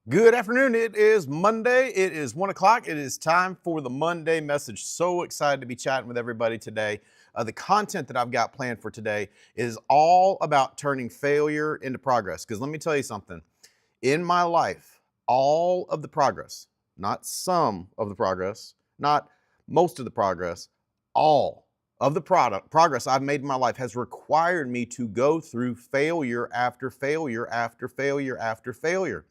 Good afternoon. It is Monday. It is 1 o'clock. It is time for the Monday message. So excited to be chatting with everybody today. The content that I've got planned for today is all about turning failure into progress. Because let me tell you something. In my life, all of the progress, not some of the progress, not most of the progress, all of the progress I've made in my life has required me to go through failure after failure after failure after failure.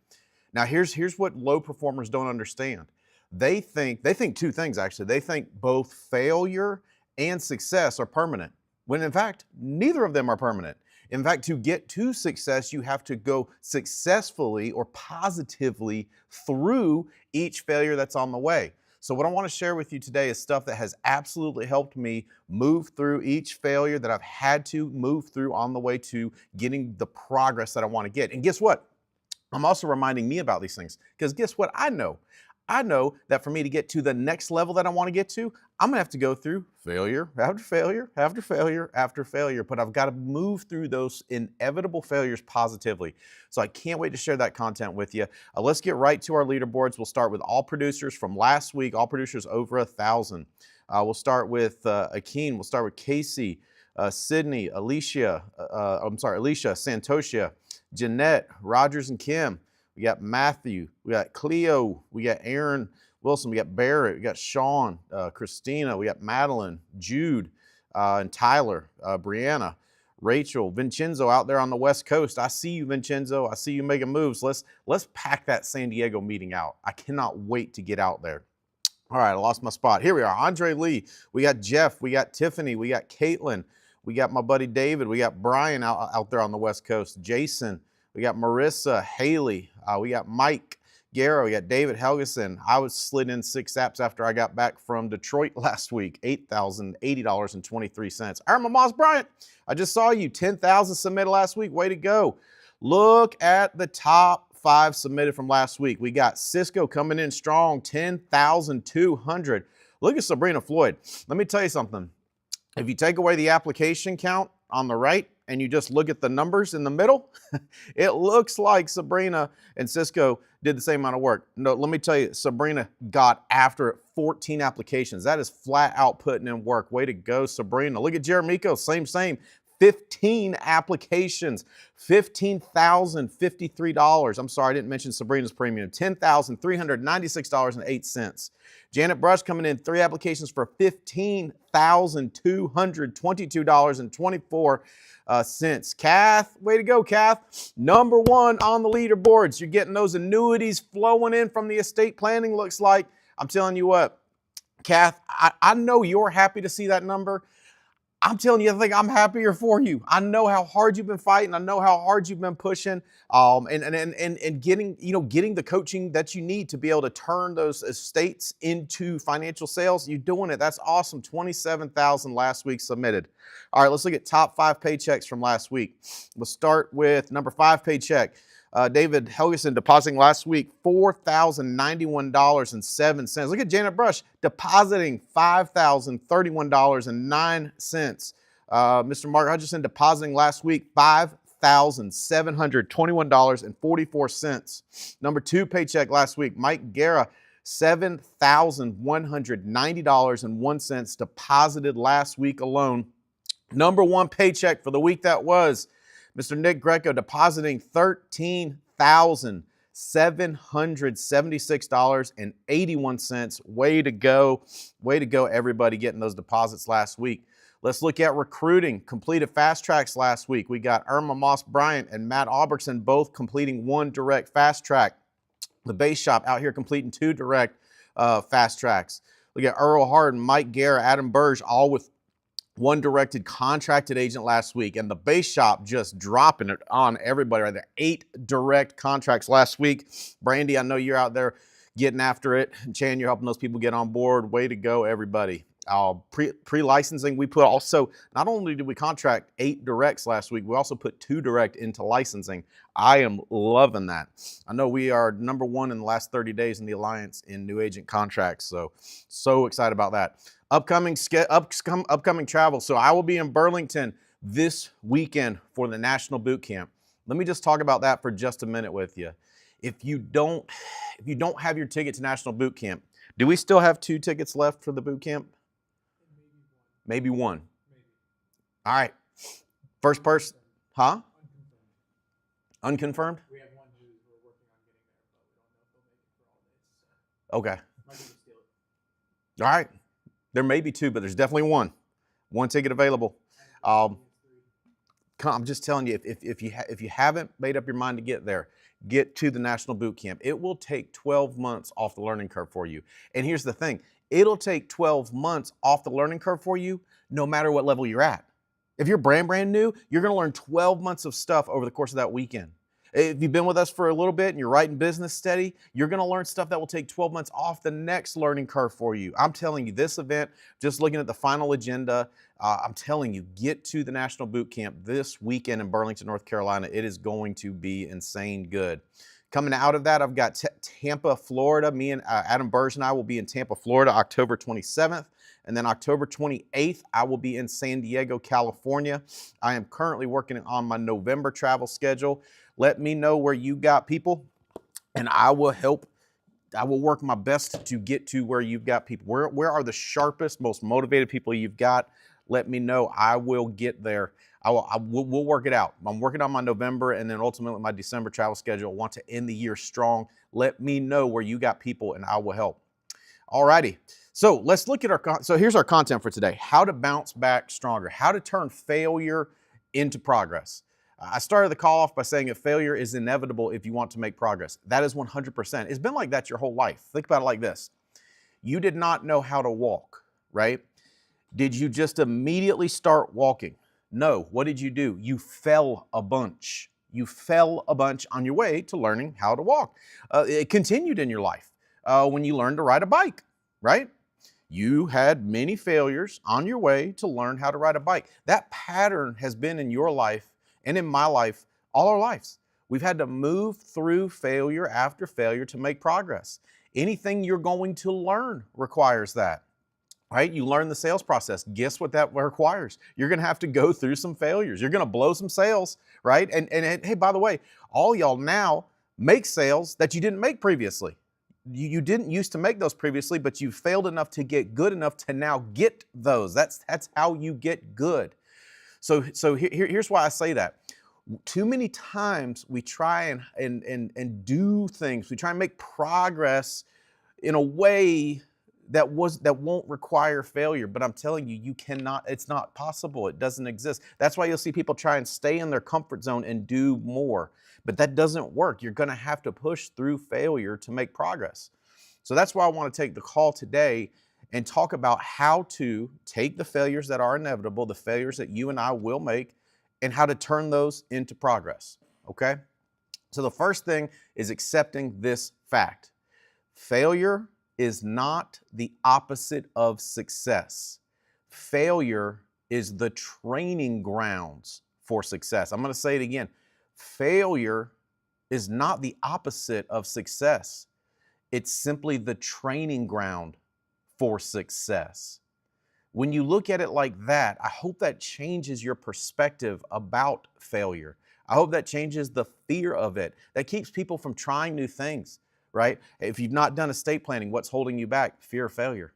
Now, here's what low performers don't understand. They think two things actually. They think both failure and success are permanent, when in fact, neither of them are permanent. In fact, to get to success, you have to go successfully or positively through each failure that's on the way. So what I want to share with you today is stuff that has absolutely helped me move through each failure that I've had to move through on the way to getting the progress that I want to get. And guess what? I'm also reminding me about these things because guess what? I know that for me to get to the next level that I want to get to, I'm gonna have to go through failure after failure after failure after failure, but I've got to move through those inevitable failures positively. So I can't wait to share that content with you. Let's get right to our leaderboards. We'll start with all producers from last week, all producers over 1,000. We'll start with Akeen, we'll start with Casey, Sydney, Alicia, Santosha, Jeanette, Rogers and Kim. We got Matthew, we got Cleo, we got Aaron Wilson, we got Barrett, we got Sean, Christina, we got Madeline, Jude, and Tyler, Brianna, Rachel, Vincenzo out there on the West Coast. I see you, Vincenzo. I see you making moves. Let's pack that San Diego meeting out. I cannot wait to get out there. All right, I lost my spot. Here we are. Andre Lee. We got Jeff. We got Tiffany. We got Caitlin. We got my buddy David. We got Brian out there on the West Coast. Jason. We got Marissa, Haley. We got Mike Garrow. We got David Helgeson. I was slid in 6 apps after I got back from Detroit last week. $8,080.23. Irma Moss Bryant. I just saw you. 10,000 submitted last week. Way to go. Look at the top 5 submitted from last week. We got Cisco coming in strong, 10,200. Look at Sabrina Floyd. Let me tell you something. If you take away the application count on the right and you just look at the numbers in the middle, it looks like Sabrina and Cisco did the same amount of work. No, let me tell you, Sabrina got after it, 14 applications. That is flat out putting in work. Way to go, Sabrina. Look at Jeremico, same. 15 applications, $15,053. I'm sorry, I didn't mention Sabrina's premium, $10,396.08. Janet Brush coming in 3 applications for $15,222.24. Kath, way to go, Kath. Number 1 on the leaderboards. You're getting those annuities flowing in from the estate planning, looks like. I'm telling you what, Kath, I know you're happy to see that number. I'm telling you, I think I'm happier for you. I know how hard you've been fighting. I know how hard you've been pushing, and getting the coaching that you need to be able to turn those estates into financial sales. You're doing it. That's awesome. 27,000 last week submitted. All right, let's look at top 5 paychecks from last week. We'll start with number 5 paycheck. David Helgeson depositing last week $4,091.07. Look at Janet Brush depositing $5,031.09. Mr. Mark Hutchison depositing last week $5,721.44. Number 2 paycheck last week, Mike Guerra, $7,190.01 deposited last week alone. Number 1 paycheck for the week that was, Mr. Nick Greco depositing $13,776.81. Way to go. Way to go, everybody, getting those deposits last week. Let's look at recruiting. Completed fast tracks last week. We got Irma Moss Bryant and Matt Albertson both completing 1 direct fast track. The base shop out here completing 2 direct fast tracks. We got Earl Harden, Mike Guerra, Adam Burge, all with 1 directed contracted agent last week, and the base shop just dropping it on everybody right there. 8 direct contracts last week. Brandy, I know you're out there getting after it. Chan, you're helping those people get on board. Way to go, everybody. Pre-licensing, we put also, not only did we contract 8 directs last week, we also put 2 direct into licensing. I am loving that. I know we are number 1 in the last 30 days in the Alliance in new agent contracts, so excited about that. Upcoming travel. So I will be in Burlington this weekend for the National Boot Camp. Let me just talk about that for just a minute with you. If you don't have your ticket to National Boot Camp, do we still have 2 tickets left for the boot camp? Maybe one. All right. First person, huh? Unconfirmed? We have one who we're working on getting there, but we don't know if they'll make it for all days. Okay. Might be steal it. All right. There may be 2, but there's definitely one. One ticket available. I'm just telling you, if you haven't made up your mind to get there, get to the National Boot Camp. It will take 12 months off the learning curve for you. And here's the thing. It'll take 12 months off the learning curve for you no matter what level you're at. If you're brand new, you're going to learn 12 months of stuff over the course of that weekend. If you've been with us for a little bit and you're writing business steady, you're going to learn stuff that will take 12 months off the next learning curve for you. I'm telling you, this event, just looking at the final agenda, I'm telling you, get to the National Boot Camp this weekend in Burlington, North Carolina. It is going to be insane good. Coming out of that, I've got Tampa, Florida. Me and Adam Burge and I will be in Tampa, Florida, October 27th. And then October 28th, I will be in San Diego, California. I am currently working on my November travel schedule. Let me know where you got people, and I will help. I will work my best to get to where you've got people. Where are the sharpest, most motivated people you've got? Let me know. I will get there. We'll work it out. I'm working on my November and then ultimately my December travel schedule. I want to end the year strong. Let me know where you got people, and I will help. All righty. So let's look at so here's our content for today. How to bounce back stronger. How to turn failure into progress. I started the call off by saying that failure is inevitable if you want to make progress. That is 100%. It's been like that your whole life. Think about it like this. You did not know how to walk, right? Did you just immediately start walking? No. What did you do? You fell a bunch. You fell a bunch on your way to learning how to walk. It continued in your life when you learned to ride a bike, right? You had many failures on your way to learn how to ride a bike. That pattern has been in your life and in my life all our lives. We've had to move through failure after failure to make progress. Anything you're going to learn requires that, right? You learn the sales process. Guess what that requires? You're going to have to go through some failures. You're going to blow some sales, right? And hey, by the way, all y'all now make sales that you didn't make previously. You didn't used to make those previously, but you failed enough to get good enough to now get those. That's how you get good. So here's why I say that. Too many times we try and do things. We try and make progress in a way that won't require failure. But I'm telling you, you cannot. It's not possible. It doesn't exist. That's why you'll see people try and stay in their comfort zone and do more. But that doesn't work. You're going to have to push through failure to make progress. So that's why I want to take the call today and talk about how to take the failures that are inevitable, the failures that you and I will make, and how to turn those into progress, okay? So the first thing is accepting this fact. Failure is not the opposite of success. Failure is the training grounds for success. I'm going to say it again. Failure is not the opposite of success. It's simply the training ground for success. When you look at it like that, I hope that changes your perspective about failure. I hope that changes the fear of it. That keeps people from trying new things, right? If you've not done estate planning, what's holding you back? Fear of failure.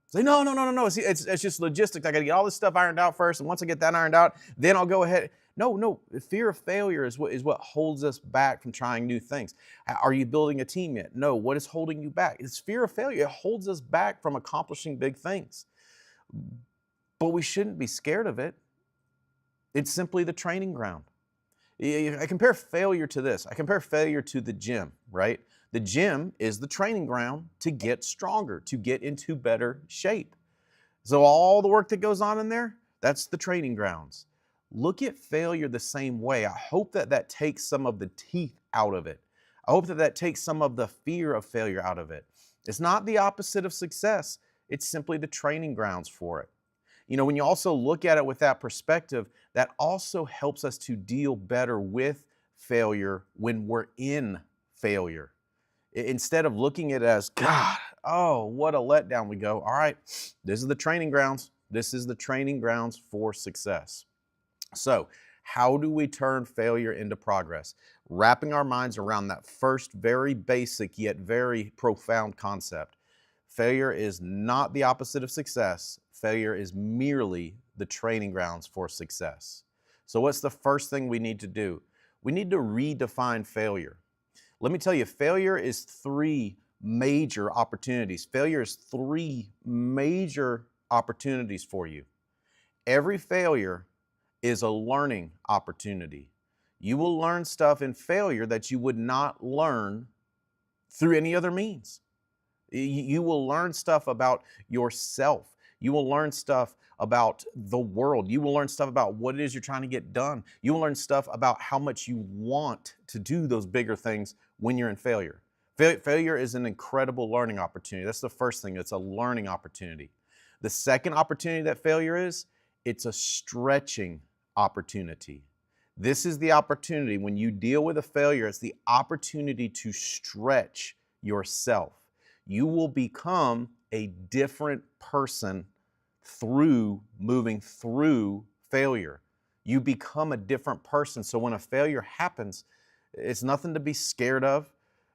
Say, no. It's just logistics. I got to get all this stuff ironed out first. And once I get that ironed out, then I'll go ahead. No. Fear of failure is what holds us back from trying new things. Are you building a team yet? No. What is holding you back? It's fear of failure. It holds us back from accomplishing big things. But we shouldn't be scared of it. It's simply the training ground. I compare failure to this. I compare failure to the gym, right? The gym is the training ground to get stronger, to get into better shape. So all the work that goes on in there, that's the training grounds. Look at failure the same way. I hope that takes some of the teeth out of it. I hope that takes some of the fear of failure out of it. It's not the opposite of success. It's simply the training grounds for it. You know, when you also look at it with that perspective, that also helps us to deal better with failure when we're in failure. Instead of looking at it as, God, oh, what a letdown, we go, all right, this is the training grounds. This is the training grounds for success. So How do we turn failure into progress? Wrapping our minds around that first very basic yet very profound concept. Failure is not the opposite of success. Failure is merely the training grounds for success. So what's the first thing we need to do? We need to redefine failure. Let me tell you, failure is three major opportunities. Failure is three major opportunities for you. Every failure is a learning opportunity. You will learn stuff in failure that you would not learn through any other means. You will learn stuff about yourself. You will learn stuff about the world. You will learn stuff about what it is you're trying to get done. You will learn stuff about how much you want to do those bigger things when you're in failure. Failure is an incredible learning opportunity. That's the first thing. It's a learning opportunity. The second opportunity that failure is, it's a stretching opportunity. This is the opportunity when you deal with a failure, it's the opportunity to stretch yourself. You will become a different person through moving through failure. You become a different person. So when a failure happens, it's nothing to be scared of.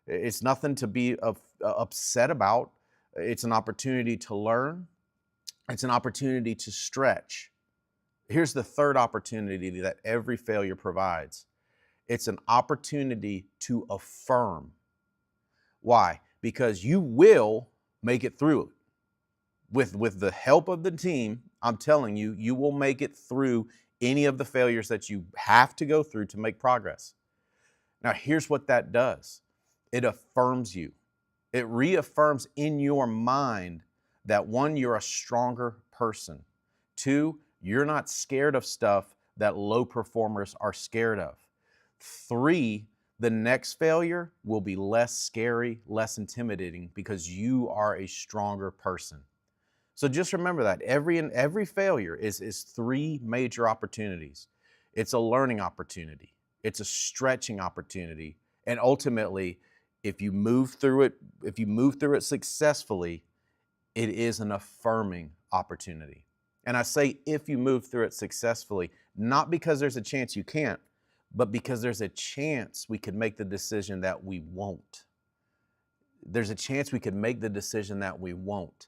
It's nothing to be upset about. It's an opportunity to learn. It's an opportunity to stretch. Here's the third opportunity that every failure provides. It's an opportunity to affirm. Why? Because you will make it through it. With the help of the team, I'm telling you, you will make it through any of the failures that you have to go through to make progress. Now, here's what that does. It affirms you. It reaffirms in your mind that one, you're a stronger person. Two, you're not scared of stuff that low performers are scared of. Three, the next failure will be less scary, less intimidating because you are a stronger person. So just remember that every failure is three major opportunities. It's a learning opportunity. It's a stretching opportunity. And ultimately, if you move through it successfully, it is an affirming opportunity. And I say if you move through it successfully, not because there's a chance you can't, but because there's a chance we could make the decision that we won't. There's a chance we could make the decision that we won't.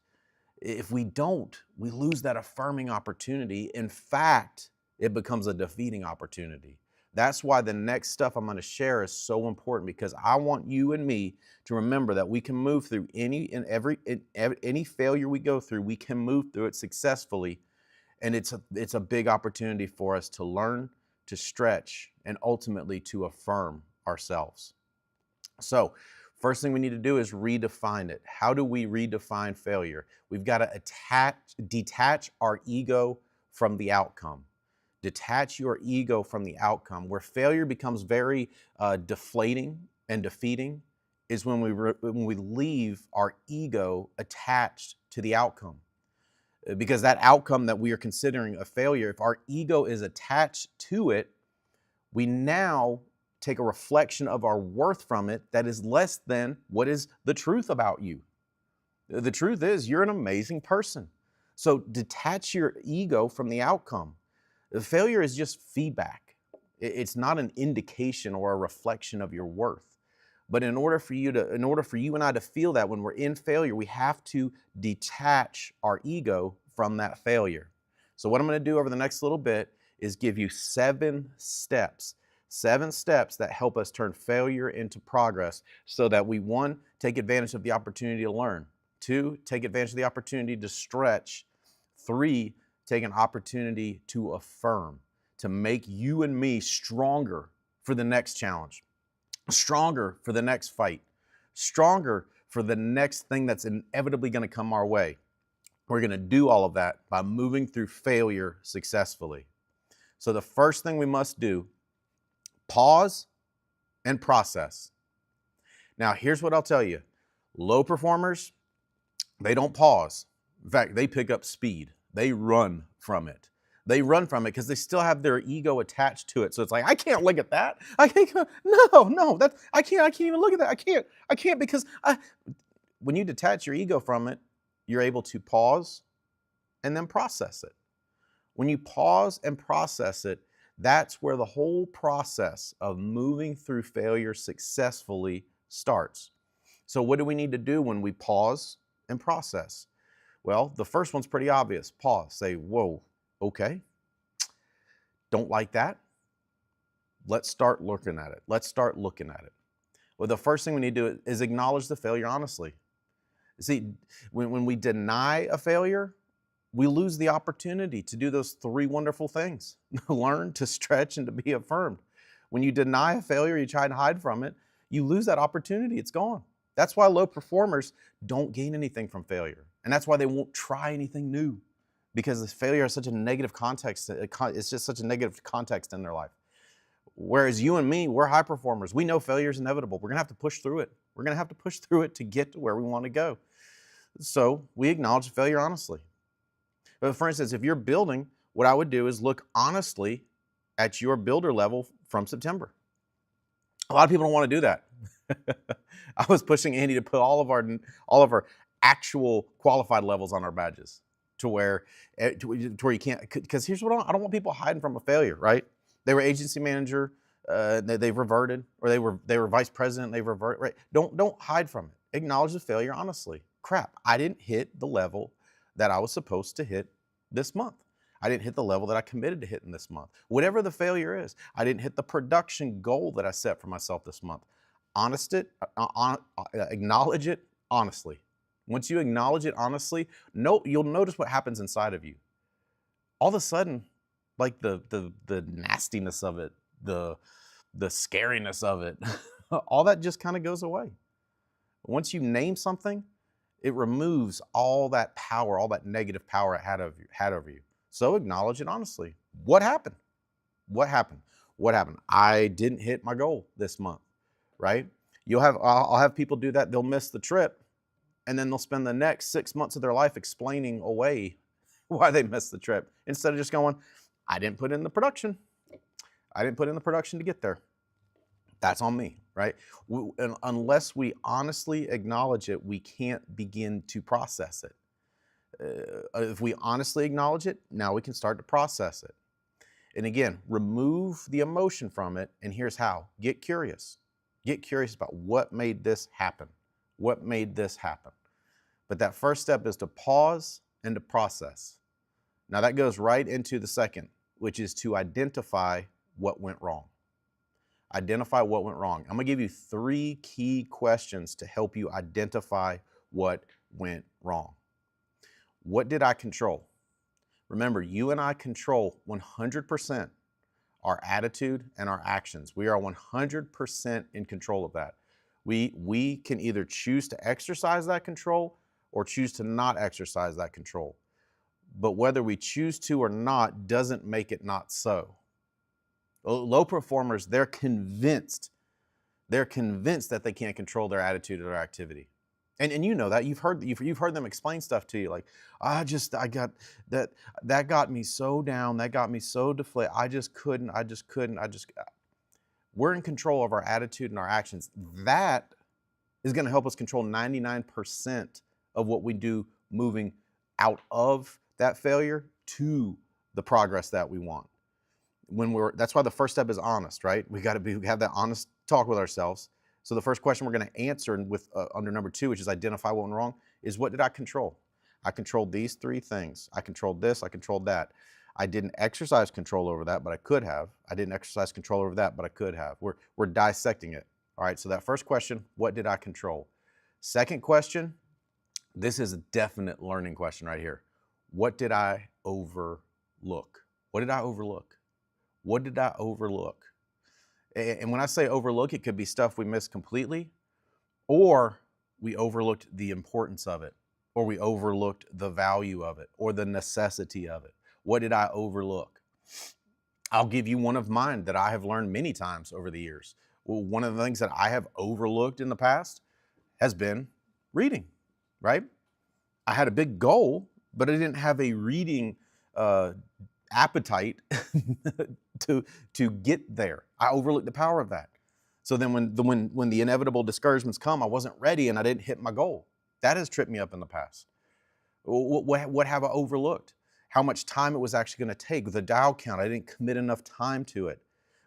If we don't, we lose that affirming opportunity. In fact, it becomes a defeating opportunity. That's why the next stuff I'm going to share is so important, because I want you and me to remember that we can move through any failure we go through. We can move through it successfully, and it's a big opportunity for us to learn, to stretch, and ultimately to affirm ourselves. So, first thing we need to do is redefine it. How do we redefine failure? We've got to detach our ego from the outcome. Detach your ego from the outcome. Where failure becomes very deflating and defeating is when we leave our ego attached to the outcome. Because that outcome that we are considering a failure, if our ego is attached to it, we now take a reflection of our worth from it that is less than what is the truth about you. The truth is you're an amazing person. So detach your ego from the outcome. The failure is just feedback. It's not an indication or a reflection of your worth. But in order for you and I to feel that when we're in failure, we have to detach our ego from that failure. So what I'm going to do over the next little bit is give you 7 steps that help us turn failure into progress, so that we, 1, take advantage of the opportunity to learn. 2, take advantage of the opportunity to stretch. 3, take an opportunity to affirm, to make you and me stronger for the next challenge, stronger for the next fight, stronger for the next thing that's inevitably going to come our way. We're going to do all of that by moving through failure successfully. So the first thing we must do, pause and process. Now, here's what I'll tell you. Low performers, they don't pause. In fact, they pick up speed. They run from it. They run from it because they still have their ego attached to it. So it's like, I can't look at that. I can't, no, I can't even look at that. I can't because when you detach your ego from it, you're able to pause and then process it. When you pause and process it, That's where the whole process of moving through failure successfully starts. So what do we need to do when we pause and process? Well, the first one's pretty obvious. Pause, say, whoa, okay, don't like that. Let's start looking at it. Let's start looking at it. Well, the first thing we need to do is acknowledge the failure honestly. See, when we deny a failure, we lose the opportunity to do those three wonderful things: learn, to stretch, and to be affirmed. When you deny a failure, you try and hide from it, you lose that opportunity. It's gone. That's why low performers don't gain anything from failure. And that's why they won't try anything new, because the failure has such a negative context. It's just such a negative context in their life. Whereas you and me, we're high performers. We know failure is inevitable. We're going to have to push through it. We're going to have to push through it to get to where we want to go. So we acknowledge failure honestly. But for instance, if you're building, what I would do is look honestly at your builder level from September. A lot of people don't want to do that. I was pushing Andy to put all of our actual qualified levels on our badges to where you can't, because here's what I don't want people hiding from a failure, right? They were agency manager, they've reverted, or they were vice president, they've reverted, right? Don't hide from it. Acknowledge the failure honestly. Crap, I didn't hit the level that I was supposed to hit this month. I didn't hit the level that I committed to hitting this month. Whatever the failure is, I didn't hit the production goal that I set for myself this month. Acknowledge it honestly. Once you acknowledge it honestly, you'll notice what happens inside of you. All of a sudden, like the nastiness of it, the scariness of it, all that just kind of goes away. Once you name something, it removes all that power, all that negative power it had over you. So acknowledge it honestly. What happened? What happened? What happened? I didn't hit my goal this month, right? I'll have people do that. They'll miss the trip, and then they'll spend the next 6 months of their life explaining away why they missed the trip, instead of just going, I didn't put in the production. I didn't put in the production to get there. That's on me, right? Unless we honestly acknowledge it, we can't begin to process it. If we honestly acknowledge it, now we can start to process it. And again, remove the emotion from it, and here's how. Get curious. Get curious about what made this happen. What made this happen? But that first step is to pause and to process. Now that goes right into the second, which is to identify what went wrong. Identify what went wrong. I'm gonna give you 3 key questions to help you identify what went wrong. What did I control? Remember, you and I control 100% our attitude and our actions. We are 100% in control of that. We can either choose to exercise that control or choose to not exercise that control. But whether we choose to or not doesn't make it not so. Low performers, they're convinced that they can't control their attitude or their activity. And you know that. You've heard them explain stuff to you like, I got that got me so down, that got me so deflated. I just couldn't. We're in control of our attitude and our actions. That is going to help us control 99% of what we do moving out of that failure to the progress that we want. That's why the first step is honest, right? We have that honest talk with ourselves. So the first question we're going to answer with under number 2, which is identify what went wrong, is what did I control? I controlled these 3 things. I controlled this, I controlled that. I didn't exercise control over that, but I could have. I didn't exercise control over that, but I could have. We're dissecting it. All right, so that first question, what did I control? Second question, this is a definite learning question right here. What did I overlook? What did I overlook? What did I overlook? And when I say overlook, it could be stuff we missed completely, or we overlooked the importance of it, or we overlooked the value of it, or the necessity of it. What did I overlook? I'll give you one of mine that I have learned many times over the years. Well, one of the things that I have overlooked in the past has been reading, right? I had a big goal, but I didn't have a reading appetite to get there. I overlooked the power of that. So then when the inevitable discouragements come, I wasn't ready and I didn't hit my goal. That has tripped me up in the past. What have I overlooked? how much time it was actually going to take, the dial count. I didn't commit enough time to it.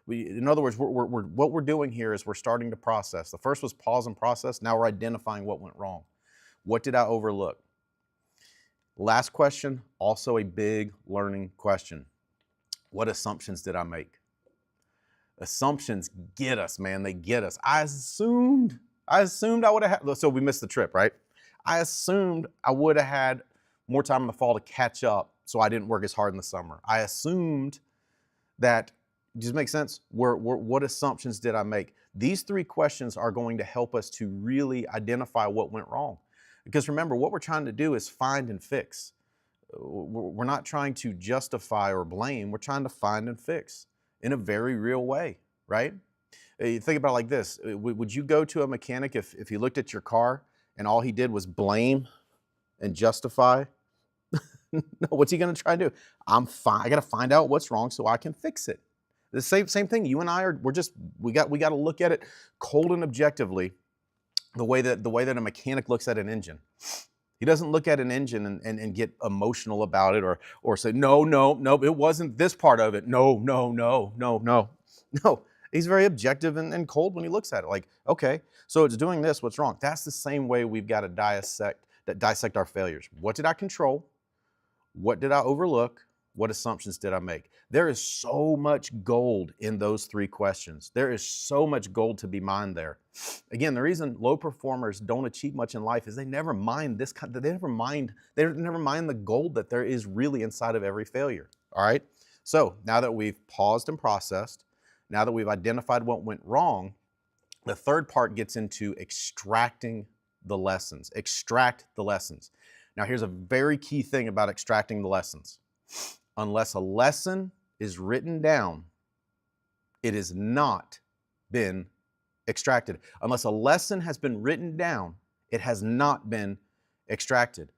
In other words, what we're doing here is we're starting to process. The first was pause and process. Now we're identifying what went wrong. What did I overlook? Last question, also a big learning question. What assumptions did I make? Assumptions get us, man. They get us. I assumed I would have had, so we missed the trip, right? I assumed I would have had more time in the fall to catch up, so I didn't work as hard in the summer. I assumed that, does it make sense? What assumptions did I make? These three questions are going to help us to really identify what went wrong. Because remember, what we're trying to do is find and fix. We're not trying to justify or blame. We're trying to find and fix in a very real way, right? You think about it like this. Would you go to a mechanic if he looked at your car and all he did was blame and justify? No, what's he going to try to do? I'm fine. I got to find out what's wrong so I can fix it. The same thing. You and I are. We got to look at it cold and objectively, the way that a mechanic looks at an engine. He doesn't look at an engine and get emotional about it or say no, it wasn't this part of it. No. He's very objective and cold when he looks at it. Like, okay, so it's doing this. What's wrong? That's the same way we've got to dissect our failures. What did I control? What did I overlook? What assumptions did I make? There is so much gold in those three questions. There is so much gold to be mined there. Again, the reason low performers don't achieve much in life is they never mind the gold that there is really inside of every failure. All right. So now that we've paused and processed, now that we've identified what went wrong, the third part gets into extracting the lessons. Extract the lessons. Now, here's a very key thing about extracting the lessons. Unless a lesson is written down, it has not been extracted. Unless a lesson has been written down, it has not been extracted.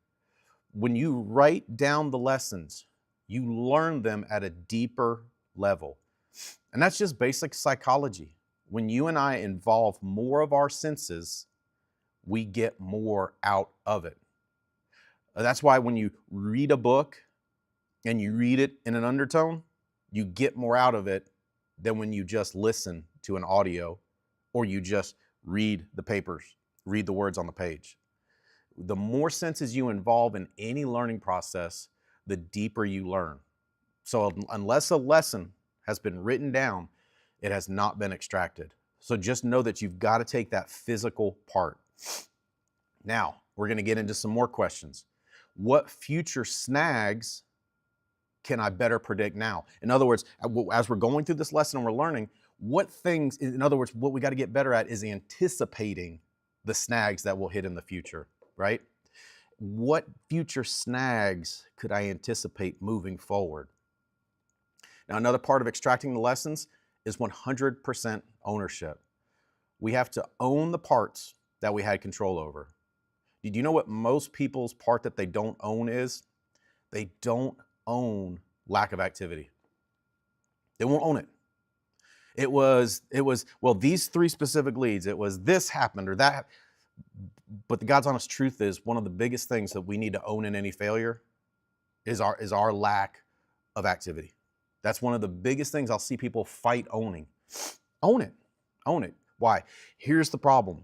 When you write down the lessons, you learn them at a deeper level. And that's just basic psychology. When you and I involve more of our senses, we get more out of it. That's why when you read a book and you read it in an undertone, you get more out of it than when you just listen to an audio or you just read the papers, read the words on the page. The more senses you involve in any learning process, the deeper you learn. So unless a lesson has been written down, it has not been extracted. So just know that you've got to take that physical part. Now, we're going to get into some more questions. What future snags can I better predict now? In other words, as we're going through this lesson and we're learning, what things, in other words, what we got to get better at is anticipating the snags that will hit in the future, right? What future snags could I anticipate moving forward? Now, another part of extracting the lessons is 100% ownership. We have to own the parts that we had control over. Did you know what most people's part that they don't own is? They don't own lack of activity. They won't own it. It was, well, these three specific leads, it was this happened or that. But the God's honest truth is one of the biggest things that we need to own in any failure is our lack of activity. That's one of the biggest things I'll see people fight owning. Own it. Own it. Why? Here's the problem.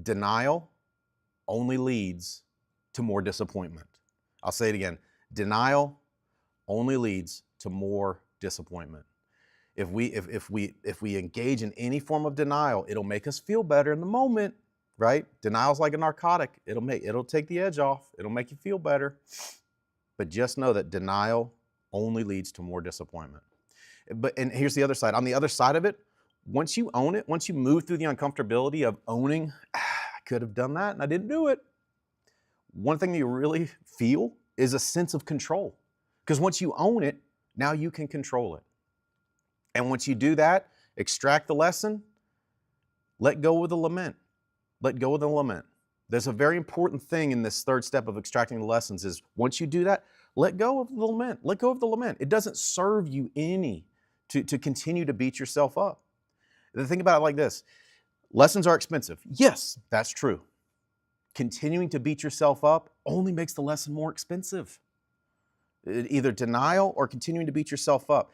Denial only leads to more disappointment. I'll say it again. Denial only leads to more disappointment. If we engage in any form of denial, it'll make us feel better in the moment, right? Denial's like a narcotic. It'll take the edge off. It'll make you feel better. But just know that denial only leads to more disappointment. And here's the other side. On the other side of it, once you own it, once you move through the uncomfortability of owning, I could have done that and I didn't do it. One thing that you really feel is a sense of control. Because once you own it, now you can control it. And once you do that, extract the lesson, let go of the lament. Let go of the lament. There's a very important thing in this third step of extracting the lessons is once you do that, let go of the lament. Let go of the lament. It doesn't serve you any to continue to beat yourself up. Think about it like this. Lessons are expensive. Yes, that's true. Continuing to beat yourself up only makes the lesson more expensive. either denial or continuing to beat yourself up.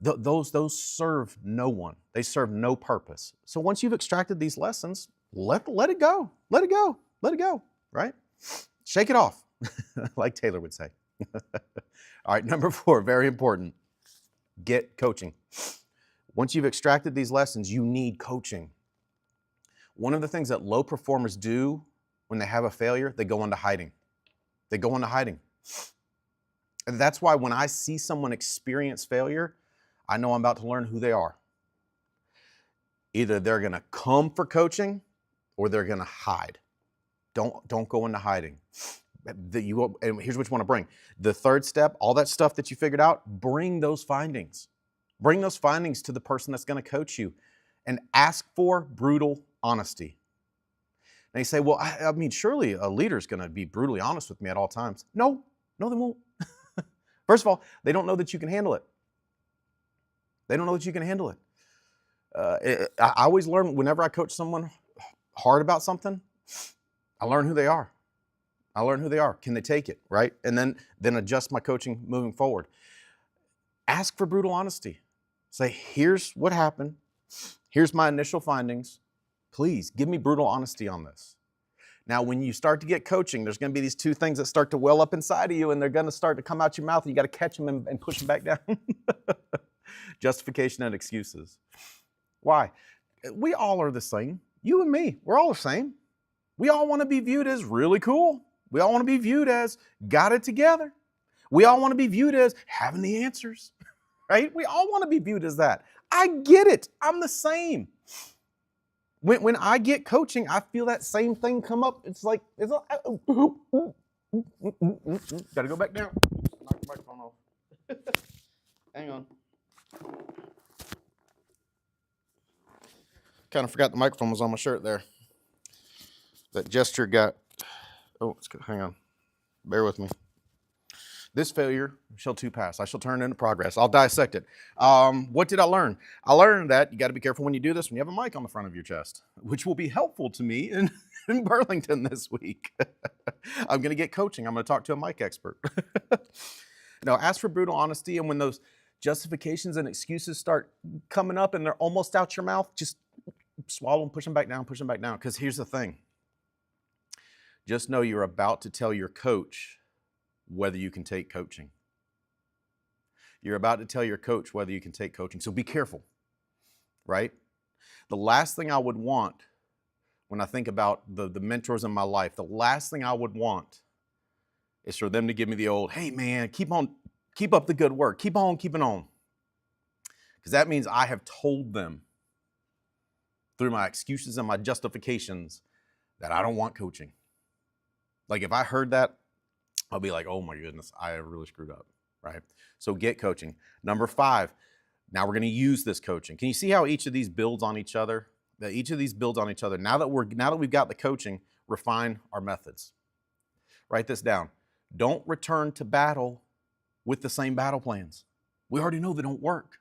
Those serve no one. They serve no purpose. So once you've extracted these lessons, let it go. Let it go. Let it go, right? Shake it off, like Taylor would say. All right, number 4, very important. Get coaching. Once you've extracted these lessons, you need coaching. One of the things that low performers do when they have a failure, they go into hiding. They go into hiding. And that's why when I see someone experience failure, I know I'm about to learn who they are. Either they're gonna come for coaching or they're gonna hide. Don't go into hiding. And here's what you wanna bring. The third step, all that stuff that you figured out, bring those findings. Bring those findings to the person that's gonna coach you and ask for brutal honesty. And you say, well, I mean, surely a leader's gonna be brutally honest with me at all times. No, they won't. First of all, they don't know that you can handle it. They don't know that you can handle it. I always learn whenever I coach someone hard about something, I learn who they are. I learn who they are. Can they take it, right? And then adjust my coaching moving forward. Ask for brutal honesty. Say, here's what happened. Here's my initial findings. Please give me brutal honesty on this. Now, when you start to get coaching, there's going to be these 2 things that start to well up inside of you, and they're going to start to come out your mouth, and you got to catch them and push them back down. Justification and excuses. Why? We all are the same. You and me, we're all the same. We all want to be viewed as really cool. We all want to be viewed as got it together. We all want to be viewed as having the answers, right? We all want to be viewed as that. I get it. I'm the same. When I get coaching, I feel that same thing come up. It's like, gotta go back down. Knock the microphone off. Hang on. Kind of forgot the microphone was on my shirt there. That gesture got, hang on. Bear with me. This failure shall too pass. I shall turn into progress. I'll dissect it. What did I learn? I learned that you got to be careful when you do this when you have a mic on the front of your chest, which will be helpful to me in Burlington this week. I'm going to get coaching. I'm going to talk to a mic expert. Now, ask for brutal honesty, and when those justifications and excuses start coming up and they're almost out your mouth, just swallow them, push them back down, Because here's the thing. Just know you're about to tell your coach whether you can take coaching. You're about to tell your coach whether you can take coaching. So be careful, right? The last thing I would want when I think about the mentors in my life, the last thing I would want is for them to give me the old, hey man, keep up the good work. Keep on keeping on. Because that means I have told them through my excuses and my justifications that I don't want coaching. Like if I heard that, I'll be like, oh my goodness, I really screwed up, right? So get coaching. Number 5, now we're going to use this coaching. Can you see how each of these builds on each other? That each of these builds on each other. Now that we've got the coaching, refine our methods. Write this down. Don't return to battle with the same battle plans. We already know they don't work.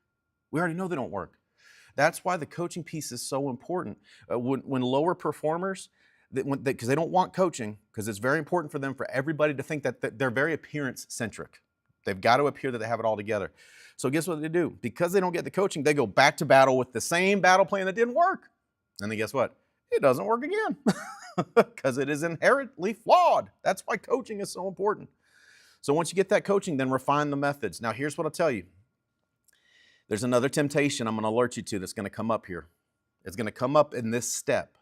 That's why the coaching piece is so important. When lower performers, because they don't want coaching, because it's very important for them, for everybody to think that they're very appearance-centric. They've got to appear that they have it all together. So guess what they do? Because they don't get the coaching, they go back to battle with the same battle plan that didn't work. And then guess what? It doesn't work again because it is inherently flawed. That's why coaching is so important. So once you get that coaching, then refine the methods. Now here's what I'll tell you. There's another temptation I'm going to alert you to that's going to come up here. It's going to come up in this step.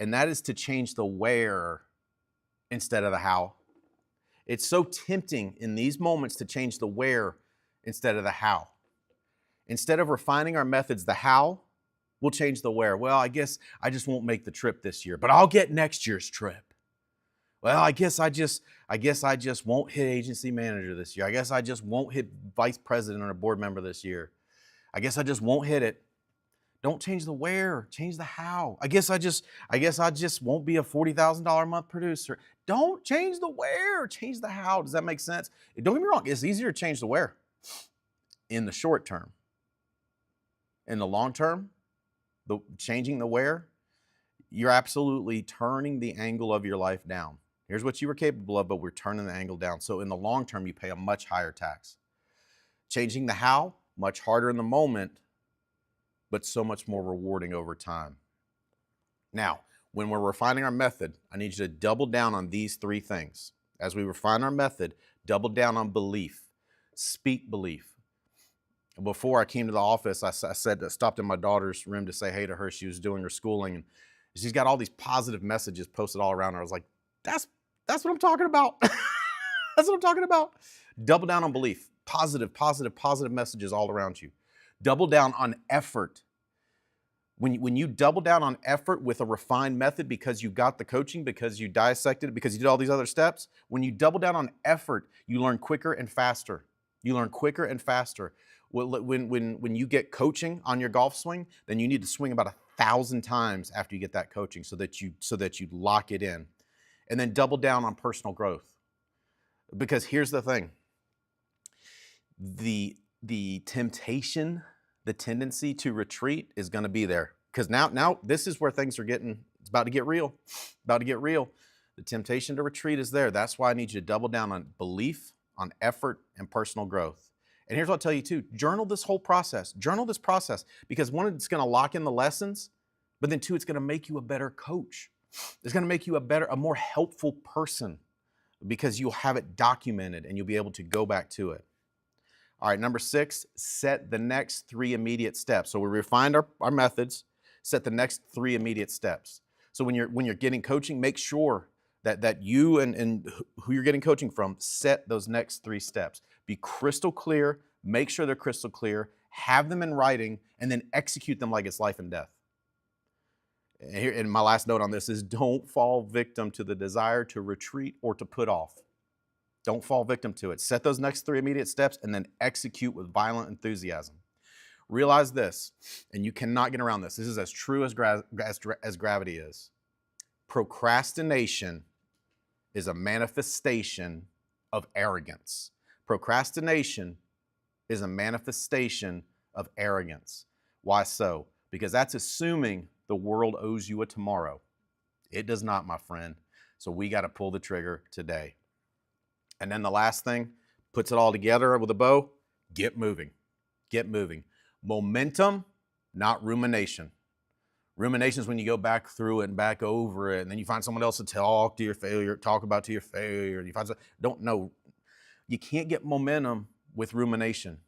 And that is to change the where instead of the how. It's so tempting in these moments to change the where instead of the how. Instead of refining our methods, the how, we'll change the where. Well, I guess I just won't make the trip this year, but I'll get next year's trip. Well, I guess I just won't hit agency manager this year. I guess I just won't hit vice president or a board member this year. I guess I just won't hit it. Don't change the where, change the how. I guess I just won't be a $40,000 a month producer. Don't change the where, change the how. Does that make sense? Don't get me wrong, it's easier to change the where in the short term. In the long term, changing the where, you're absolutely turning the angle of your life down. Here's what you were capable of, but we're turning the angle down. So in the long term, you pay a much higher tax. Changing the how, much harder in the moment, but so much more rewarding over time. Now, when we're refining our method, I need you to double down on these three things. As we refine our method, double down on belief. Speak belief. Before I came to the office, I stopped in my daughter's room to say hey to her. She was doing her schooling, and she's got all these positive messages posted all around her. I was like, that's what I'm talking about. That's what I'm talking about. Double down on belief. Positive messages all around you. Double down on effort. When you double down on effort with a refined method because you got the coaching, because you dissected it, because you did all these other steps, when you double down on effort, you learn quicker and faster. You learn quicker and faster. When you get coaching on your golf swing, then you need to swing about 1,000 times after you get that coaching so that you lock it in. And then double down on personal growth. Because here's the thing. The temptation, the tendency to retreat is going to be there. Because now this is where things are it's about to get real. About to get real. The temptation to retreat is there. That's why I need you to double down on belief, on effort, and personal growth. And here's what I'll tell you too. Journal this whole process. Journal this process. Because one, it's going to lock in the lessons. But then two, it's going to make you a better coach. It's going to make you a more helpful person. Because you'll have it documented and you'll be able to go back to it. All right, number 6, set the next 3 immediate steps. So we refined our methods, set the next 3 immediate steps. So when you're getting coaching, make sure that you and who you're getting coaching from set those next 3 steps. Be crystal clear, make sure they're crystal clear, have them in writing, and then execute them like it's life and death. And my last note on this is don't fall victim to the desire to retreat or to put off. Don't fall victim to it. Set those next 3 immediate steps and then execute with violent enthusiasm. Realize this, and you cannot get around this. This is as true as gravity is. Procrastination is a manifestation of arrogance. Procrastination is a manifestation of arrogance. Why so? Because that's assuming the world owes you a tomorrow. It does not, my friend. So we got to pull the trigger today. And then the last thing, puts it all together with a bow, get moving. Get moving. Momentum, not rumination. Rumination is when you go back through it and back over it, and then you find someone else to talk about to your failure. You find you can't get momentum with rumination.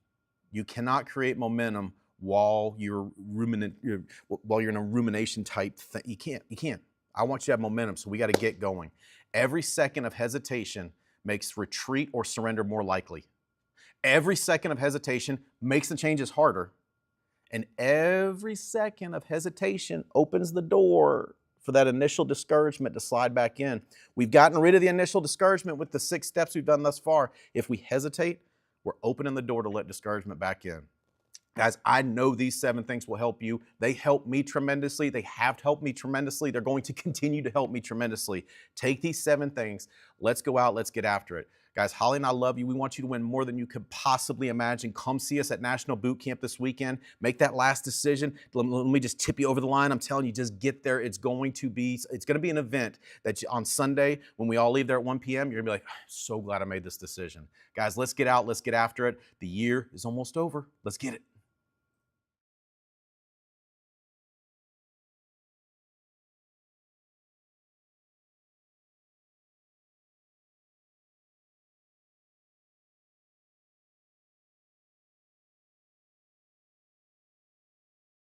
You cannot create momentum while you're in a rumination type thing. You can't. I want you to have momentum, so we got to get going. Every second of hesitation makes retreat or surrender more likely. Every second of hesitation makes the changes harder. And every second of hesitation opens the door for that initial discouragement to slide back in. We've gotten rid of the initial discouragement with the 6 steps we've done thus far. If we hesitate, we're opening the door to let discouragement back in. Guys, I know these 7 things will help you. They help me tremendously. They have helped me tremendously. They're going to continue to help me tremendously. Take these 7 things. Let's go out. Let's get after it. Guys, Holly and I love you. We want you to win more than you could possibly imagine. Come see us at National Boot Camp this weekend. Make that last decision. Let me just tip you over the line. I'm telling you, just get there. It's going to be an event that on Sunday, when we all leave there at 1 p.m., you're going to be like, so glad I made this decision. Guys, let's get out. Let's get after it. The year is almost over. Let's get it.